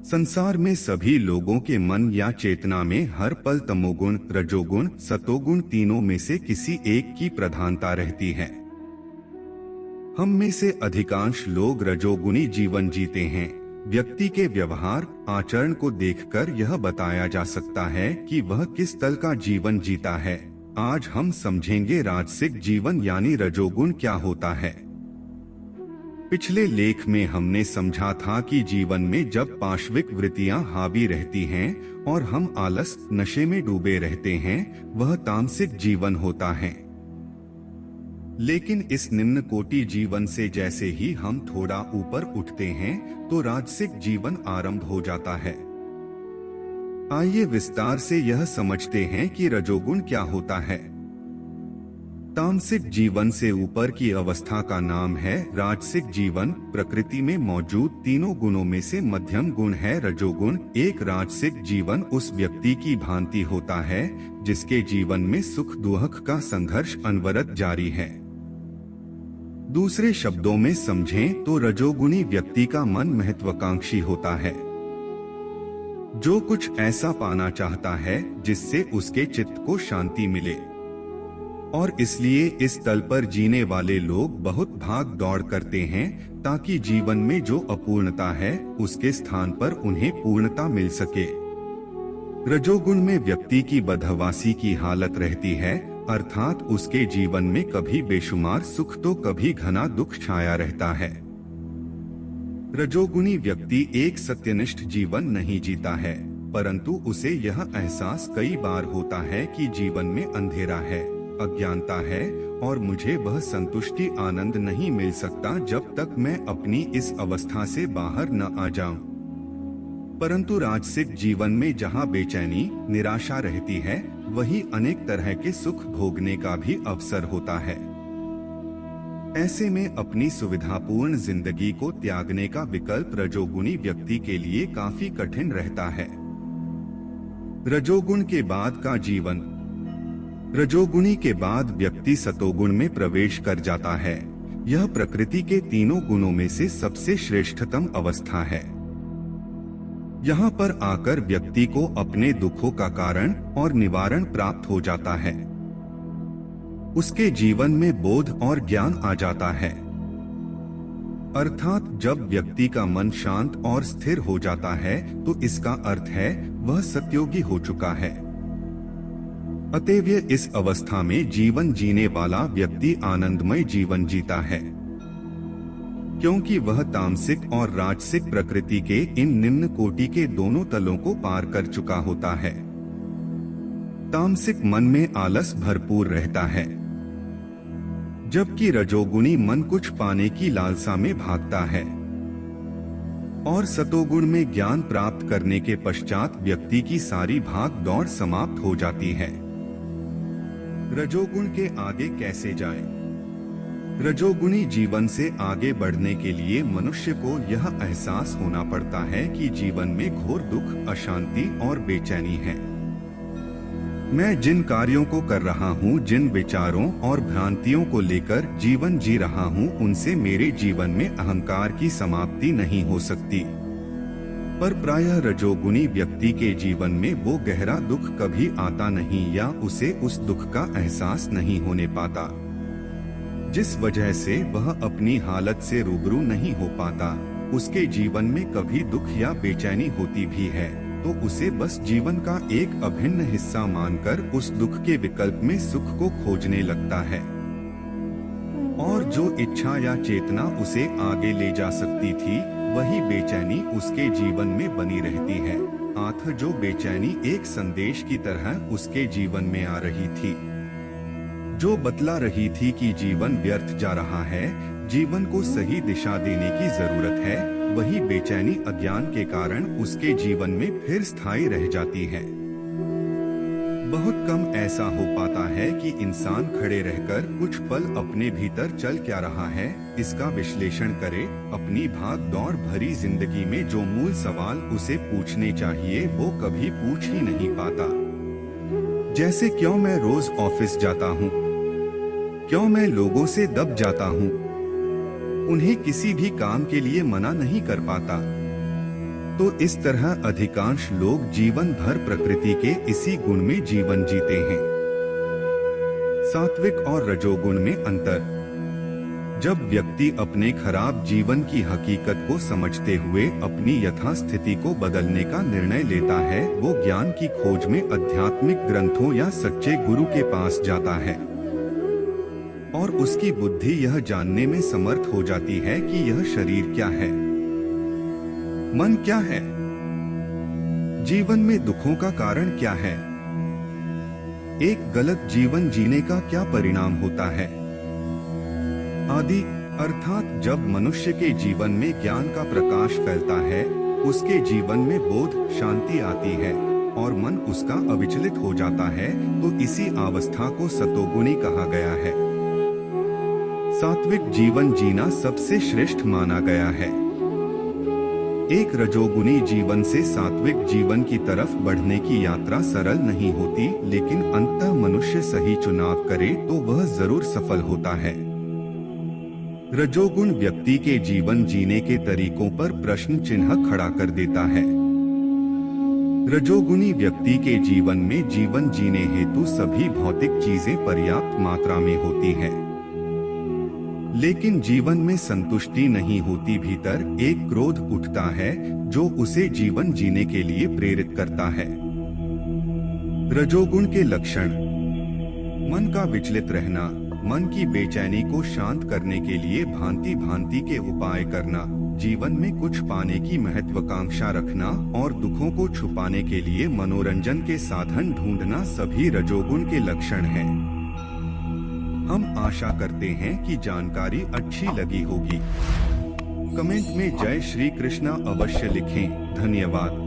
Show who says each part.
Speaker 1: संसार में सभी लोगों के मन या चेतना में हर पल तमोगुण, रजोगुण, सतोगुण तीनों में से किसी एक की प्रधानता रहती है। हम में से अधिकांश लोग रजोगुणी जीवन जीते हैं। व्यक्ति के व्यवहार, आचरण को देखकर यह बताया जा सकता है कि वह किस तल का जीवन जीता है। आज हम समझेंगे राजसिक जीवन यानी रजोगुण क्या होता है। पिछले लेख में हमने समझा था कि जीवन में जब पाशविक वृत्तियां हावी रहती हैं और हम आलस, नशे में डूबे रहते हैं, वह तामसिक जीवन होता है। लेकिन इस निम्न कोटि जीवन से जैसे ही हम थोड़ा ऊपर उठते हैं तो राजसिक जीवन आरंभ हो जाता है। आइए विस्तार से यह समझते हैं कि रजोगुण क्या होता है। तामसिक जीवन से ऊपर की अवस्था का नाम है राजसिक जीवन। प्रकृति में मौजूद तीनों गुणों में से मध्यम गुण है रजोगुण। एक राजसिक जीवन उस व्यक्ति की भांति होता है जिसके जीवन में सुख दुख का संघर्ष अनवरत जारी है। दूसरे शब्दों में समझें तो रजोगुणी व्यक्ति का मन महत्वाकांक्षी होता है, जो कुछ ऐसा पाना चाहता है जिससे उसके चित्त को शांति मिले, और इसलिए इस तल पर जीने वाले लोग बहुत भाग दौड़ करते हैं ताकि जीवन में जो अपूर्णता है उसके स्थान पर उन्हें पूर्णता मिल सके। रजोगुण में व्यक्ति की बदहवासी की हालत रहती है, अर्थात उसके जीवन में कभी बेशुमार सुख तो कभी घना दुख छाया रहता है। रजोगुणी व्यक्ति एक सत्यनिष्ठ जीवन नहीं जीता है, परंतु उसे यह एहसास कई बार होता है कि जीवन में अंधेरा है, अज्ञानता है और मुझे वह संतुष्टि, आनंद नहीं मिल सकता जब तक मैं अपनी इस अवस्था से बाहर न आ जाऊं। परंतु राजसिक जीवन में जहां बेचैनी, निराशा रहती है, वहीं अनेक तरह के सुख भोगने का भी अवसर होता है। ऐसे में अपनी सुविधापूर्ण जिंदगी को त्यागने का विकल्प रजोगुणी व्यक्ति के लिए काफी कठिन रहता है। रजोगुण के बाद का जीवन। रजोगुणी के बाद व्यक्ति सतोगुण में प्रवेश कर जाता है। यह प्रकृति के तीनों गुणों में से सबसे श्रेष्ठतम अवस्था है। यहाँ पर आकर व्यक्ति को अपने दुखों का कारण और निवारण प्राप्त हो जाता है। उसके जीवन में बोध और ज्ञान आ जाता है, अर्थात जब व्यक्ति का मन शांत और स्थिर हो जाता है तो इसका अर्थ है वह सतयोगी हो चुका है। अतएव इस अवस्था में जीवन जीने वाला व्यक्ति आनंदमय जीवन जीता है, क्योंकि वह तामसिक और राजसिक प्रकृति के इन निम्न कोटि के दोनों तलों को पार कर चुका होता है। तामसिक मन में आलस भरपूर रहता है, जबकि रजोगुणी मन कुछ पाने की लालसा में भागता है, और सतोगुण में ज्ञान प्राप्त करने के पश्चात व्यक्ति की सारी भाग दौड़ समाप्त हो जाती है। रजोगुण के आगे कैसे जाएं? रजोगुणी जीवन से आगे बढ़ने के लिए मनुष्य को यह एहसास होना पड़ता है कि जीवन में घोर दुख, अशांति और बेचैनी है। मैं जिन कार्यों को कर रहा हूँ, जिन विचारों और भ्रांतियों को लेकर जीवन जी रहा हूँ, उनसे मेरे जीवन में अहंकार की समाप्ति नहीं हो सकती। पर प्रायः रजोगुणी व्यक्ति के जीवन में वो गहरा दुख कभी आता नहीं या उसे उस दुख का एहसास नहीं होने पाता, जिस वजह से वह अपनी हालत से रूबरू नहीं हो पाता। उसके जीवन में कभी दुख या बेचैनी होती भी है तो उसे बस जीवन का एक अभिन्न हिस्सा मानकर उस दुख के विकल्प में सुख को खोजने लगता है, और जो इच्छा या चेतना उसे आगे ले जा सकती थी वही बेचैनी उसके जीवन में बनी रहती है। आथ जो बेचैनी एक संदेश की तरह उसके जीवन में आ रही थी, जो बतला रही थी कि जीवन व्यर्थ जा रहा है, जीवन को सही दिशा देने की जरूरत है, वही बेचैनी अज्ञान के कारण उसके जीवन में फिर स्थायी रह जाती है। बहुत कम ऐसा हो पाता है कि इंसान खड़े रहकर कुछ पल अपने भीतर चल क्या रहा है इसका विश्लेषण करे। अपनी भाग दौड़ भरी जिंदगी में जो मूल सवाल उसे पूछने चाहिए वो कभी पूछ ही नहीं पाता, जैसे क्यों मैं रोज ऑफिस जाता हूँ, क्यों मैं लोगों से दब जाता हूँ, उन्हें किसी भी काम के लिए मना नहीं कर पाता, तो इस तरह अधिकांश लोग जीवन भर प्रकृति के इसी गुण में जीवन जीते हैं। सात्विक और रजोगुण में अंतर। जब व्यक्ति अपने खराब जीवन की हकीकत को समझते हुए अपनी यथास्थिति को बदलने का निर्णय लेता है, वो ज्ञान की खोज में आध्यात्मिक ग्रंथों या सच्चे गुरु के पास जाता है और उसकी बुद्धि यह जानने में समर्थ हो जाती है कि यह शरीर क्या है, मन क्या है, जीवन में दुखों का कारण क्या है, एक गलत जीवन जीने का क्या परिणाम होता है आदि। अर्थात जब मनुष्य के जीवन में ज्ञान का प्रकाश फैलता है, उसके जीवन में बोध, शांति आती है और मन उसका अविचलित हो जाता है, तो इसी अवस्था को सतोगुणी कहा गया है। सात्विक जीवन जीना सबसे श्रेष्ठ माना गया है। एक रजोगुनी जीवन से सात्विक जीवन की तरफ बढ़ने की यात्रा सरल नहीं होती, लेकिन अंततः मनुष्य सही चुनाव करे तो वह जरूर सफल होता है। रजोगुण व्यक्ति के जीवन जीने के तरीकों पर प्रश्न चिन्ह खड़ा कर देता है। रजोगुनी व्यक्ति के जीवन में जीवन जीने हेतु सभी भौतिक चीजें पर्याप्त मात्रा में होती हैं, लेकिन जीवन में संतुष्टि नहीं होती। भीतर एक क्रोध उठता है जो उसे जीवन जीने के लिए प्रेरित करता है। रजोगुण के लक्षण: मन का विचलित रहना, मन की बेचैनी को शांत करने के लिए भांति भांति के उपाय करना, जीवन में कुछ पाने की महत्वाकांक्षा रखना और दुखों को छुपाने के लिए मनोरंजन के साधन ढूंढना सभी रजोगुण के लक्षण हैं। हम आशा करते हैं कि जानकारी अच्छी लगी होगी। कमेंट में जय श्री कृष्णा अवश्य लिखें। धन्यवाद।